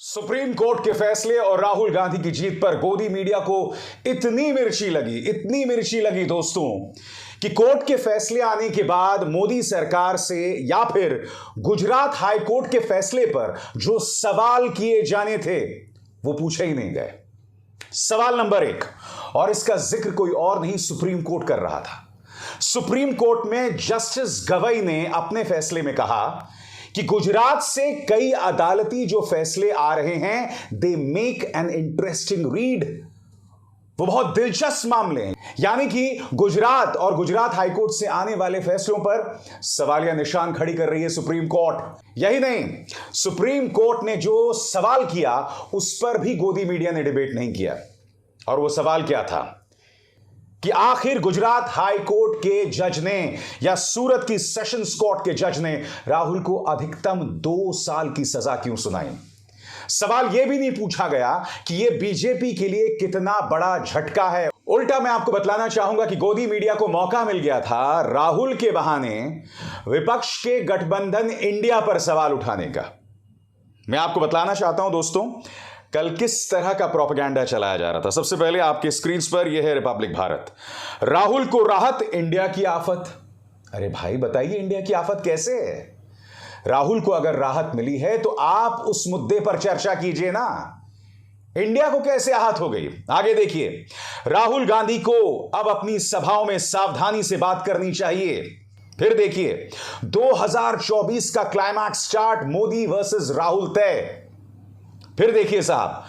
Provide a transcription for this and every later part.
Supreme court के फैसले और राहुल गांधी की जीत पर गोदी मीडिया को इतनी मिर्ची लगी दोस्तों कि कोर्ट के फैसले आने के बाद मोदी सरकार से या फिर गुजरात हाई कोर्ट के फैसले पर जो सवाल किए जाने थे वो पूछे ही नहीं गए। सवाल नंबर 1, और इसका जिक्र कोई और नहीं सुप्रीम कोर्ट कर रहा था। सुप्रीम कोर्ट में जस्टिस गवई ने अपने फैसले में कहा कि गुजरात से कई अदालती जो फैसले आ रहे हैं they make an interesting read, वो बहुत दिलचस्प मामले हैं। यानी कि गुजरात और गुजरात हाईकोर्ट से आने वाले फैसलों पर सवालिया निशान खड़ी कर रही है सुप्रीम कोर्ट। यही नहीं, सुप्रीम कोर्ट ने जो सवाल किया उस पर भी गोदी मीडिया ने डिबेट नहीं किया। और वो सवाल क्या था कि आखिर गुजरात हाई कोर्ट के जज ने या सूरत की सेशंस कोर्ट के जज ने राहुल को अधिकतम 2 साल की सजा क्यों सुनाई। सवाल यह भी नहीं पूछा गया कि यह बीजेपी के लिए कितना बड़ा झटका है। उल्टा मैं आपको बतलाना चाहूंगा कि गोदी मीडिया को मौका मिल गया था राहुल के बहाने विपक्ष के गठबंधन इंडिया पर सवाल उठाने का। मैं आपको बतलाना चाहता हूं दोस्तों कल किस तरह का प्रोपेगेंडा चलाया जा रहा था। सबसे पहले आपके स्क्रीन पर यह है रिपब्लिक भारत। राहुल को राहत, इंडिया की आफत। अरे भाई बताइए इंडिया की आफत कैसे है? राहुल को अगर राहत मिली है तो आप उस मुद्दे पर चर्चा कीजिए ना, इंडिया को कैसे आहत हो गई। आगे देखिए, राहुल गांधी को अब अपनी सभाओं में सावधानी से बात करनी चाहिए। फिर देखिए 2024 का climax chart Modi versus Rahul तय। फिर देखिए साहब,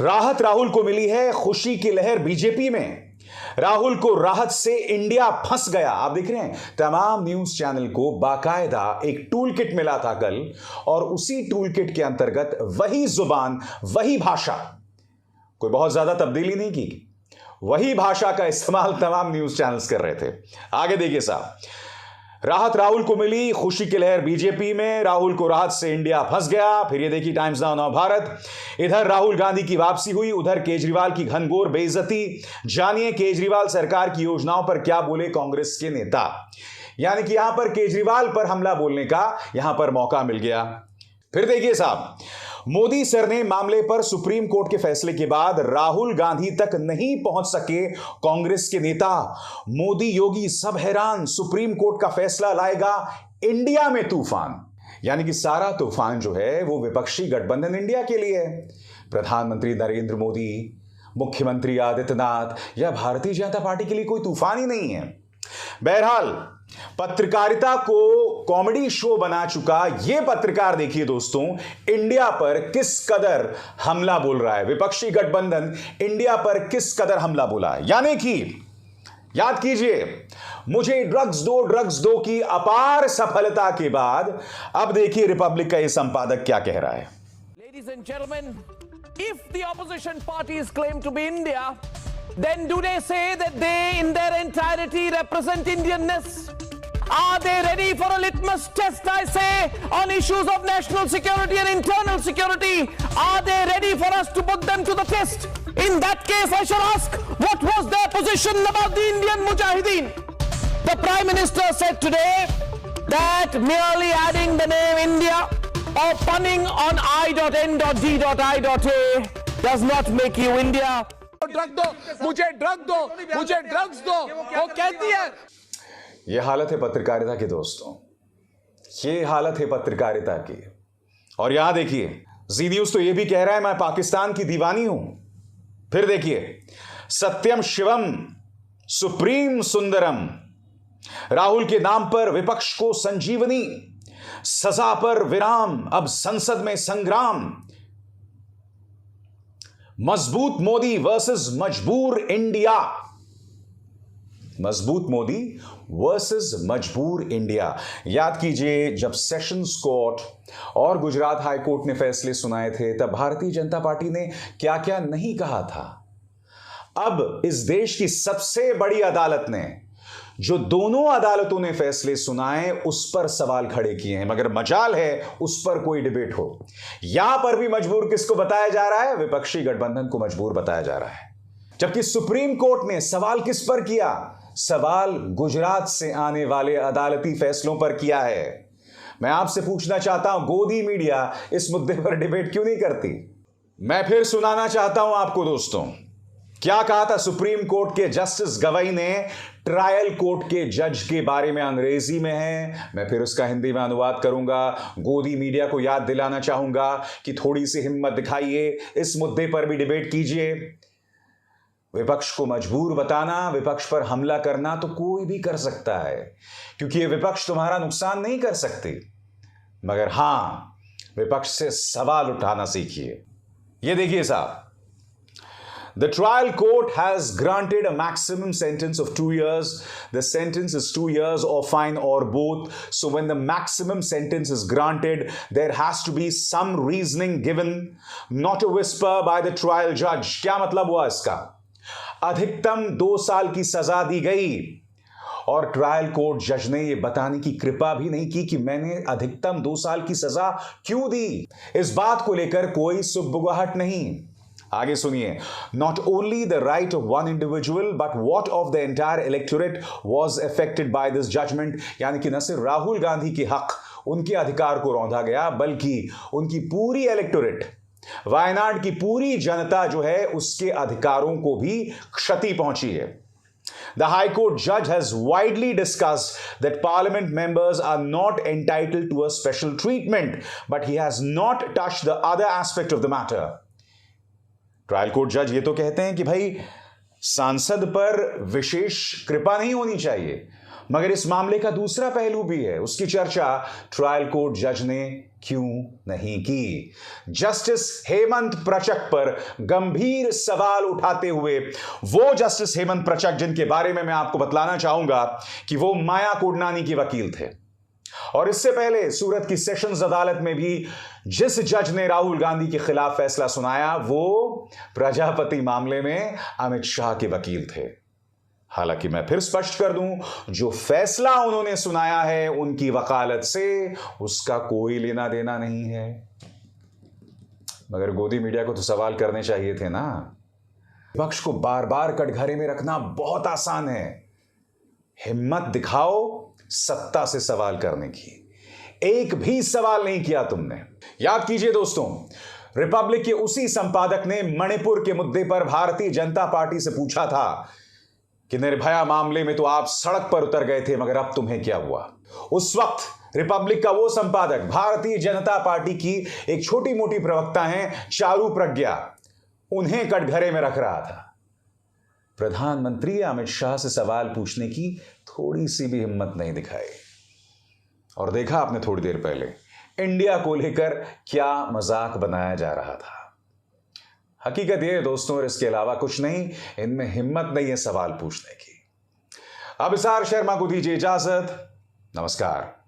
राहत राहुल को मिली है, खुशी की लहर बीजेपी में। राहुल को राहत से इंडिया फंस गया। आप देख रहे हैं तमाम न्यूज चैनल को बाकायदा एक टूल किट मिला था कल, और उसी टूल किट के अंतर्गत वही जुबान, वही भाषा, कोई बहुत ज्यादा तब्दीली नहीं की, वही भाषा का इस्तेमाल तमाम न्यूज चैनल्स कर रहे थे। आगे देखिए साहब, राहत राहुल को मिली, खुशी की लहर बीजेपी में, राहुल को राहत से इंडिया फंस गया। फिर ये देखिए टाइम्स नाउ नव भारत, इधर राहुल गांधी की वापसी हुई, उधर केजरीवाल की घनघोर बेइज्जती। जानिए केजरीवाल सरकार की योजनाओं पर क्या बोले कांग्रेस के नेता। यानी कि यहां पर केजरीवाल पर हमला बोलने का यहां पर मौका मिल गया। फिर देखिए साहब, मोदी सर ने मामले पर सुप्रीम कोर्ट के फैसले के बाद राहुल गांधी तक नहीं पहुंच सके कांग्रेस के नेता। मोदी योगी सब हैरान, सुप्रीम कोर्ट का फैसला लाएगा इंडिया में तूफान। यानी कि सारा तूफान जो है वो विपक्षी गठबंधन इंडिया के लिए है। प्रधानमंत्री नरेंद्र मोदी, मुख्यमंत्री आदित्यनाथ या भारतीय जनता पार्टी के लिए कोई तूफान ही नहीं है। बहरहाल पत्रकारिता को कॉमेडी शो बना चुका यह पत्रकार देखिए दोस्तों इंडिया पर किस कदर हमला बोल रहा है। विपक्षी गठबंधन इंडिया पर किस कदर हमला बोला है। यानी कि याद कीजिए, मुझे ड्रग्स दो की अपार सफलता के बाद अब देखिए रिपब्लिक का यह संपादक क्या कह रहा है। Ladies and gentlemen, if the opposition parties claim to be India, then do they say that they in their entirety represent Indianness? Are they ready for a litmus test, I say, on issues of national security and internal security? Are they ready for us to put them to the test? In that case, I shall ask, what was their position about the Indian Mujahideen? The Prime Minister said today that merely adding the name India or punning on I.N.D.I.A does not make you India. Drug दो, मुझे drug दो, मुझे drugs दो, वो कहती है। ये हालत है पत्रकारिता की दोस्तों, ये हालत है पत्रकारिता की। और यहां देखिए जी न्यूज तो ये भी कह रहा है मैं पाकिस्तान की दीवानी हूं। फिर देखिए सत्यम शिवम सुप्रीम सुंदरम, राहुल के नाम पर विपक्ष को संजीवनी, सजा पर विराम, अब संसद में संग्राम। मजबूत मोदी वर्सेस मजबूर इंडिया, मजबूत मोदी वर्सेस मजबूर इंडिया। याद कीजिए जब सेशंस कोर्ट और गुजरात हाई कोर्ट ने फैसले सुनाए थे तब भारतीय जनता पार्टी ने क्या क्या नहीं कहा था। अब इस देश की सबसे बड़ी अदालत ने, जो दोनों अदालतों ने फैसले सुनाए उस पर सवाल खड़े किए हैं, मगर मजाल है उस पर कोई डिबेट हो। यहां पर भी मजबूर किसको बताया जा रहा है? विपक्षी गठबंधन को मजबूर बताया जा रहा है। जबकि सुप्रीम कोर्ट ने सवाल किस पर किया? सवाल गुजरात से आने वाले अदालती फैसलों पर किया है। मैं आपसे पूछना चाहता हूं, गोदी मीडिया इस मुद्दे पर डिबेट क्यों नहीं करती? मैं फिर सुनाना चाहता हूं आपको दोस्तों, क्या कहा था सुप्रीम कोर्ट के जस्टिस गवई ने ट्रायल कोर्ट के जज के बारे में। अंग्रेजी में है, मैं फिर उसका हिंदी में अनुवाद करूंगा। गोदी मीडिया को याद दिलाना चाहूंगा कि थोड़ी सी हिम्मत दिखाइए, इस मुद्दे पर भी डिबेट कीजिए। विपक्ष को मजबूर बताना, विपक्ष पर हमला करना तो कोई भी कर सकता है, क्योंकि ये विपक्ष तुम्हारा नुकसान नहीं कर सकती, मगर हां, विपक्ष से सवाल उठाना सीखिए। ये देखिए साहब, the trial court has granted a maximum sentence of 2 years. The sentence is 2 years or fine or both. So when the maximum sentence is granted, there has to be some reasoning given, not a whisper by the trial judge. क्या मतलब हुआ इसका? अधिकतम 2 साल की सजा दी गई और ट्रायल कोर्ट जज ने यह बताने की कृपा भी नहीं की कि मैंने अधिकतम 2 साल की सजा क्यों दी। इस बात को लेकर कोई सुबुगाहट नहीं। आगे सुनिए, not only the right of one individual but vote of the entire electorate was affected by this judgement. यानी कि न सिर्फ राहुल गांधी के हक, उनके अधिकार को रौंदा गया, बल्कि उनकी पूरी इलेक्टोरेट, वायनाड की पूरी जनता जो है, उसके अधिकारों को भी क्षति पहुंची है। The High Court judge has widely discussed that Parliament members are not entitled to a special treatment, but he has not touched the other aspect of the matter. Trial court जज ये तो कहते हैं कि भाई सांसद पर विशेष कृपा नहीं होनी चाहिए, मगर इस मामले का दूसरा पहलू भी है, उसकी चर्चा ट्रायल कोर्ट जज ने क्यों नहीं की। जस्टिस हेमंत प्रचक पर गंभीर सवाल उठाते हुए वो जस्टिस हेमंत प्रचक जिनके बारे में मैं आपको बतलाना चाहूंगा कि वो माया कोडनानी के वकील थे, और इससे पहले सूरत की सेशंस अदालत में भी जिस जज ने राहुल गांधी के खिलाफ फैसला सुनाया वो प्रजापति मामले में अमित शाह के वकील थे। हालांकि मैं फिर स्पष्ट कर दूं, जो फैसला उन्होंने सुनाया है उनकी वकालत से उसका कोई लेना देना नहीं है, मगर गोदी मीडिया को तो सवाल करने चाहिए थे ना। विपक्ष को बार बार कटघरे में रखना बहुत आसान है, हिम्मत दिखाओ सत्ता से सवाल करने की। एक भी सवाल नहीं किया तुमने। याद कीजिए दोस्तों, रिपब्लिक के उसी संपादक ने मणिपुर के मुद्दे पर भारतीय जनता पार्टी से पूछा था कि निर्भया मामले में तो आप सड़क पर उतर गए थे, मगर अब तुम्हें क्या हुआ। उस वक्त रिपब्लिक का वो संपादक भारतीय जनता पार्टी की एक छोटी मोटी प्रवक्ता हैं चारू प्रज्ञा, उन्हें कटघरे में रख रहा था। प्रधानमंत्री अमित शाह से सवाल पूछने की थोड़ी सी भी हिम्मत नहीं दिखाई। और देखा आपने थोड़ी देर पहले इंडिया को लेकर क्या मजाक बनाया जा रहा था। हकीकत यह है दोस्तों, और इसके अलावा कुछ नहीं, इनमें हिम्मत नहीं है सवाल पूछने की। अब अभिसार शर्मा को दीजिए इजाजत। नमस्कार।